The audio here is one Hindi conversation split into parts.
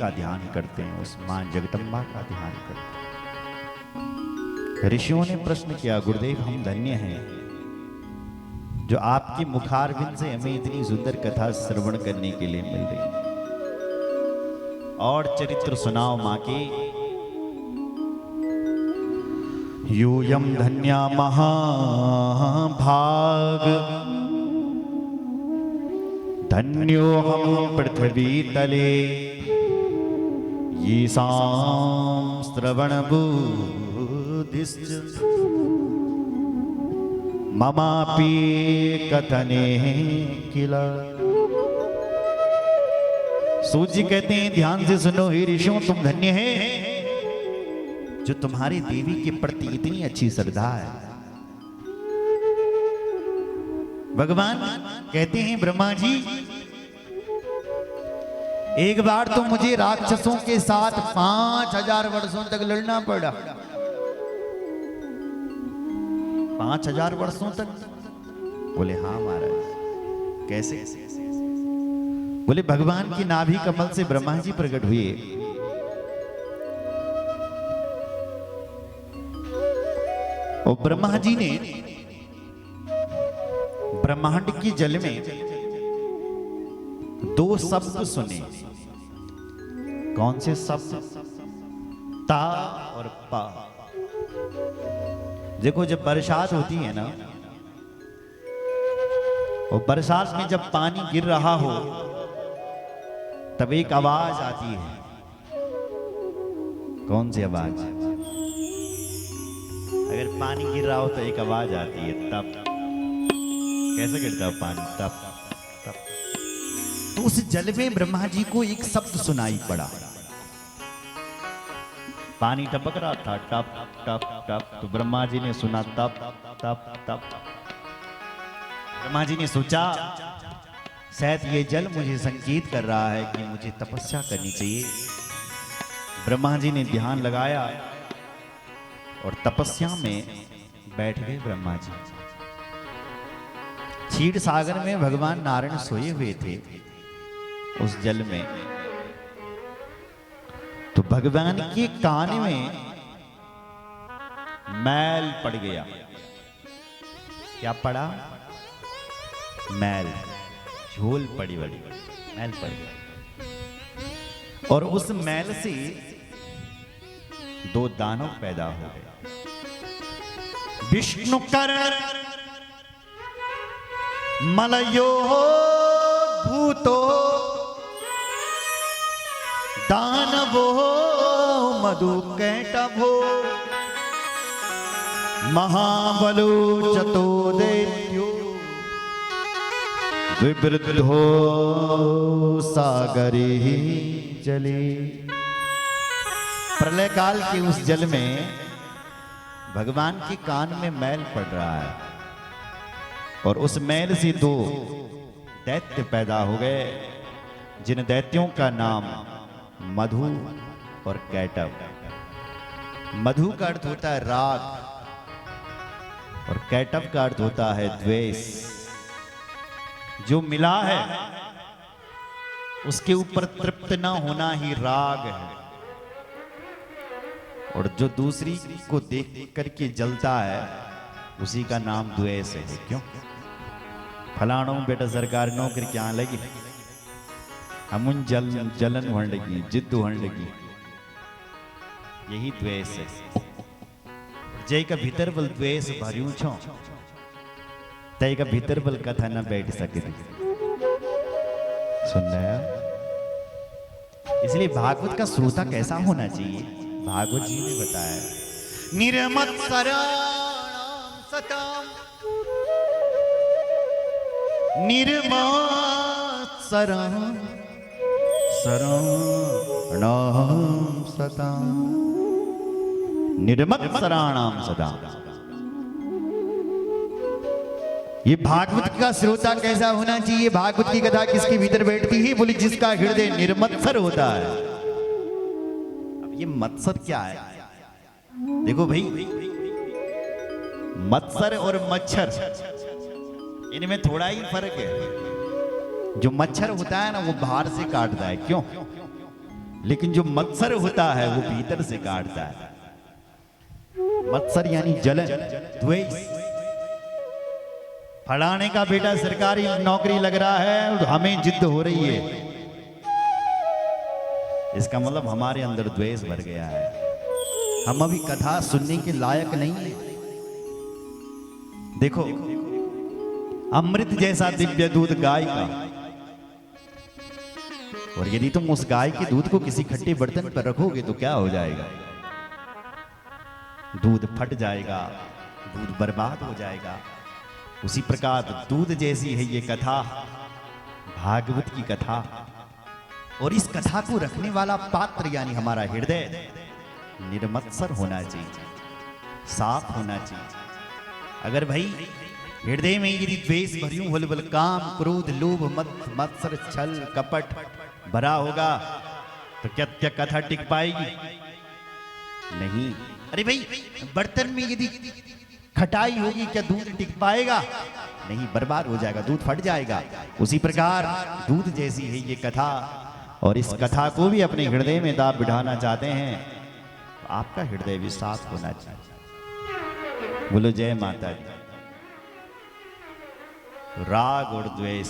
का ध्यान करते हैं, उस मां जगदम्बा का ध्यान करते हैं। ऋषियों ने प्रश्न किया, गुरुदेव हम धन्य हैं जो आपकी मुखारविंद से हमें इतनी सुंदर कथा श्रवण करने के लिए मिल रही, और चरित्र सुनाओ मां के। यूयम धन्या महाभाग धन्यो हम पृथ्वी तले येषां श्रवण बुद्धिश्च ममापि कथने किल। सूत जी कहते हैं ध्यान से सुनो हे ऋषियों, तुम धन्य हैं जो तुम्हारी देवी के प्रति इतनी अच्छी श्रद्धा है। भगवान कहते हैं ब्रह्मा जी, एक बार तो मुझे राक्षसों के साथ 5000 वर्षों तक लड़ना पड़ा। 5000 वर्षों तक? बोले हाँ महाराज। कैसे? बोले भगवान की नाभि कमल से ब्रह्मा जी प्रकट हुए और ब्रह्मा जी ने ब्रह्मांड की जल में 2 शब्द सुने। कौन से शब्द? ता और पा। देखो जब बरसात होती है ना, और बरसात में जब पानी गिर रहा हो तब एक आवाज आती है। कौन सी आवाज? अगर पानी गिर रहा हो तो एक आवाज आती है, तब। कैसे गिरता है पानी? तब तब। तो उस जल में ब्रह्मा जी को एक शब्द सुनाई पड़ा। पानी टपक रहा था, टप टप टप। तो ब्रह्मा जी ने सुना तप तप तप। ब्रह्मा जी ने सोचा शायद ये जल मुझे संकेत कर रहा है कि मुझे तपस्या करनी चाहिए। ब्रह्मा जी ने ध्यान लगाया और तपस्या में बैठ गए ब्रह्मा जी। क्षीर सागर में भगवान नारायण सोए हुए थे उस जल में। तो भगवान के कान में मैल पड़ गया। क्या पड़ा? मैल, झोल पड़ी, बड़ी मैल पड़ गया। और उस मैल से 2 दानव पैदा हो गए। विष्णु कर्ण मलयो भूतो दानवो मधु कैटभो महाबलो चतो दैत्यो विवृद्धो सागरे जले। प्रलय काल के उस जल में भगवान के कान में मैल पड़ रहा है और उस मैल से 2 दैत्य पैदा हो गए, जिन दैत्यों का नाम मधु और कैटभ। मधु का अर्थ होता है राग और कैटभ का अर्थ होता है द्वेष। जो मिला है उसके ऊपर तृप्त न होना ही राग है, और जो दूसरी को देख करके जलता है उसी का नाम द्वेष है। क्यों? फलाणों बेटा सरकारी नौकरी क्या लगी, हमुन जलन होने लगी, जिद्द होने लगी, यही द्वेष है। जय का भीतर बल द्वेष भरियूं छो, तय का भीतर बल कथा न बैठ सके। सुन रहे? इसलिए भागवत का श्रोता कैसा होना चाहिए? भागवत जी ने बताया, निर्मत्सराणां सताम, निर्मत्सराणां सताम, निर्मत्सराणां सताम। ये भागवत का श्रोता कैसा होना चाहिए? भागवत की कथा किसके भीतर बैठती है? बोली जिसका हृदय निर्मत्सर होता है। अब ये मत्सर क्या है? देखो भाई, मत्सर और मच्छर इनमें थोड़ा ही फर्क है। जो मच्छर होता है ना वो बाहर से काटता है। क्यों? लेकिन जो मत्सर होता है वो भीतर से काटता है। मत्सर यानी जलन, द्वेष। फलाने का बेटा सरकारी नौकरी लग रहा है और हमें जिद हो रही है, इसका मतलब हमारे अंदर द्वेष भर गया है। हम अभी कथा सुनने के लायक नहीं है। देखो, अमृत जैसा दिव्य दूध गाय का, और यदि तुम उस गाय के दूध को किसी खट्टे बर्तन पर रखोगे तो क्या हो जाएगा? दूध फट जाएगा, दूध बर्बाद हो जाएगा। उसी प्रकार दूध जैसी है ये कथा, भागवत की कथा। और इस कथा को रखने वाला पात्र यानी हमारा हृदय निर्मत्सर होना चाहिए, साफ होना चाहिए। अगर भाई हृदय में यदि द्वेष भर्यूं हुलबुल काम क्रोध लोभ मत्सर छल कपट भरा होगा तो क्या कथा टिक पाएगी? नहीं। अरे भाई, बर्तन में यदि खटाई होगी क्या दूध टिक पाएगा? नहीं, बर्बाद हो जाएगा, दूध फट जाएगा। उसी प्रकार दूध जैसी है ये कथा, और इस कथा को भी अपने हृदय में दाब बिठाना चाहते हैं तो आपका हृदय भी साफ होना चाहिए। बोलो जय माता दी। राग और द्वेष,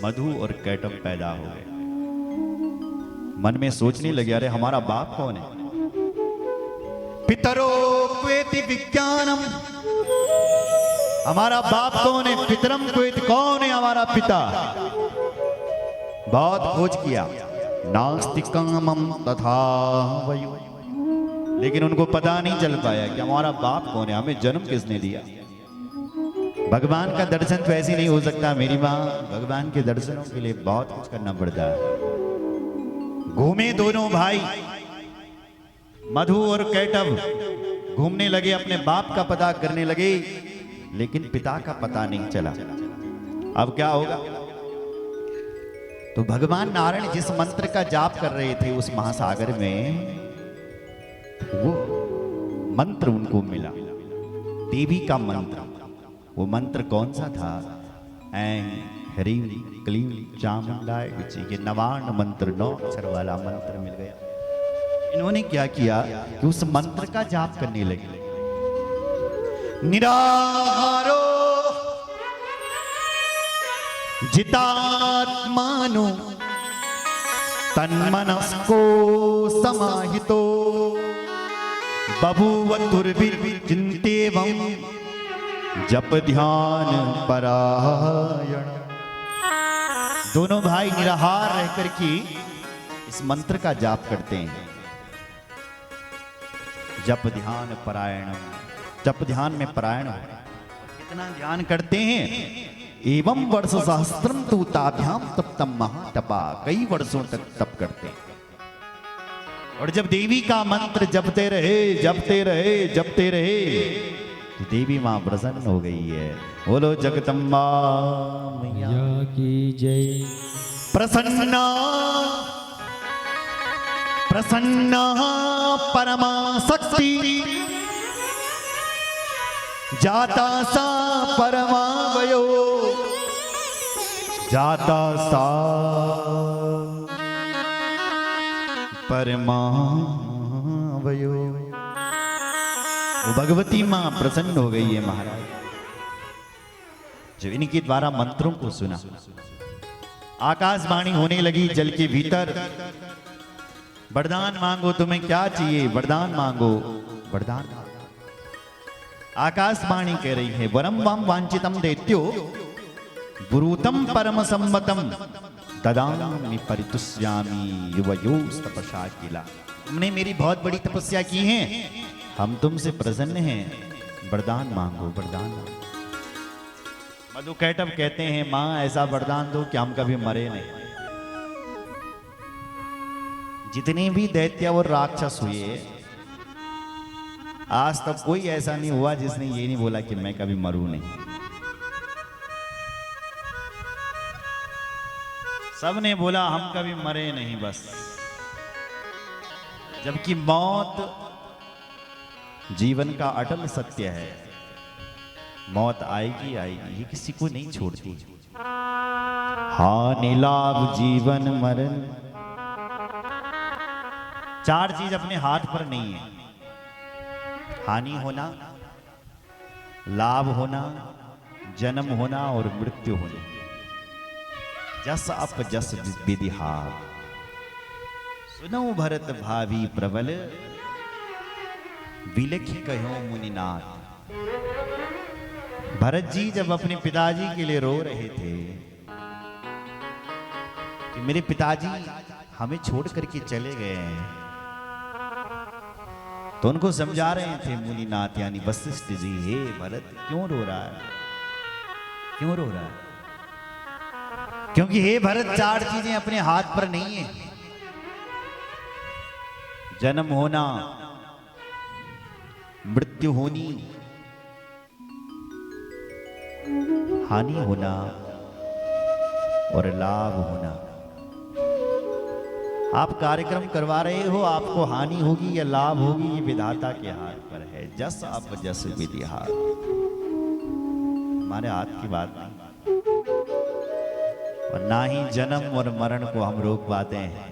मधु और कैटम पैदा हो गए। मन में सोचने लगे, अरे हमारा बाप कौन है? पितरो क्वेति विज्ञानम, हमारा बाप कौन है? पितरम क्वेति, कौन है हमारा पिता? बहुत खोज किया, नास्ति कामम तथा वयो, लेकिन उनको पता नहीं चल पाया कि हमारा बाप कौन है, हमें जन्म किसने दिया। भगवान का दर्शन तो ऐसे नहीं हो सकता मेरी माँ, भगवान के दर्शनों के लिए बहुत कुछ करना पड़ता है। घूमे दोनों भाई मधु और कैटव, घूमने लगे, अपने बाप का पता करने लगे, लेकिन पिता का पता नहीं चला। अब क्या होगा? तो भगवान नारायण जिस मंत्र का जाप कर रहे थे उस महासागर में, वो मंत्र उनको मिला, देवी का मंत्र। वो मंत्र कौन सा था? ऐं ह्रीं क्लीं चामुंडाय विचे, ये 99 मंत्र, 9 अक्षर वाला मंत्र मिल गया। इन्होंने क्या किया कि उस मंत्र का जाप करने लगे। निराहारो जितात्मानो तन्मनस्को समाहितो बभूवतुर्विचिन्तेवं जप ध्यान परायण। दोनों भाई निराहार रहकर के इस मंत्र का जाप करते हैं। जप ध्यान परायण, जप ध्यान में परायण हो। कितना ध्यान करते हैं? एवं वर्ष सहस्त्रम तु ताभ्याम तप्तम महातपा, कई वर्षों तक तप करते हैं। और जब देवी का मंत्र जपते रहे जपते रहे जपते रहे तो देवी मां प्रसन्न हो गई है। बोलो जगदम्बा मैया की जय। प्रसन्ना प्रसन्ना परमा शक्ति जाता सा परमा वयो, जाता सा परमा वयो। वो भगवती मां प्रसन्न हो गई है महाराज, जो इनके द्वारा मंत्रों को सुना। आकाशवाणी होने लगी जल के भीतर, वरदान मांगो, तुम्हें क्या चाहिए? वरदान मांगो, वरदान। आकाशवाणी कह रही है, वरम वाम वांछितम दैत्यो गुरुतम परम सम्मतम ददामि परितुष्यामि युवयोस् तपसा किला। तुमने मेरी बहुत बड़ी तपस्या की है, हम तुमसे प्रसन्न हैं, वरदान मांगो, वरदान मांगो। मधु कैटव कहते हैं, मां ऐसा वरदान दो कि हम कभी मरे नहीं। जितने भी दैत्य और राक्षस हुए, आज तक कोई ऐसा नहीं हुआ जिसने ये नहीं बोला कि मैं कभी मरूं नहीं। सबने बोला हम कभी मरे नहीं बस। जबकि मौत जीवन का अटल सत्य है, मौत आएगी आएगी, ये किसी को नहीं छोड़ती। हानि लाभ जीवन मरण चार चीज अपने हाथ पर नहीं है, हानि होना, लाभ होना, जन्म होना और मृत्यु होना। जस अप जस विधिहार, सुनो भरत भावी प्रबल, विलखी कहो मुनिनाथ। भरत जी जब अपने पिताजी के लिए रो रहे थे कि मेरे पिताजी हमें छोड़ करके चले गए हैं, तो उनको समझा रहे थे मुनिनाथ यानी वशिष्ठ जी, हे भरत क्यों रो रहा है, क्यों रो रहा है? क्योंकि हे भरत चार चीजें अपने हाथ पर नहीं है, जन्म होना, मृत्यु होनी, हानि होना और लाभ होना। आप कार्यक्रम करवा रहे हो, आपको हानि होगी या लाभ होगी ये विधाता के हाथ पर है। जस अप जस विधिहार, हमारे हाथ की बात नहीं, और ना ही जन्म और मरण को हम रोक पाते हैं।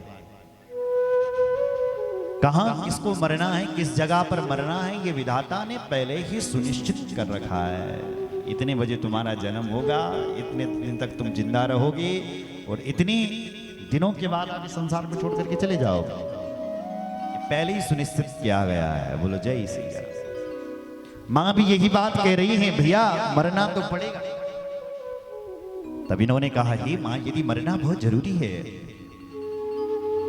कहां किसको मरना है, किस जगह पर मरना है, ये विधाता ने पहले ही सुनिश्चित कर रखा है। इतने बजे तुम्हारा जन्म होगा, इतने दिन तक तुम जिंदा रहोगे और इतनी दिनों के बाद आप इस संसार को छोड़ करके चले जाओगे। ये पहले ही सुनिश्चित किया गया है। बोलो जय श्री राम। मां भी यही बात कह रही है, भैया मरना तो पड़ेगा। तब इन्होंने कहा, हे मां यदि मरना बहुत जरूरी है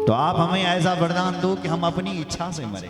तो आप हमें ऐसा वरदान दो कि हम अपनी इच्छा से मरें।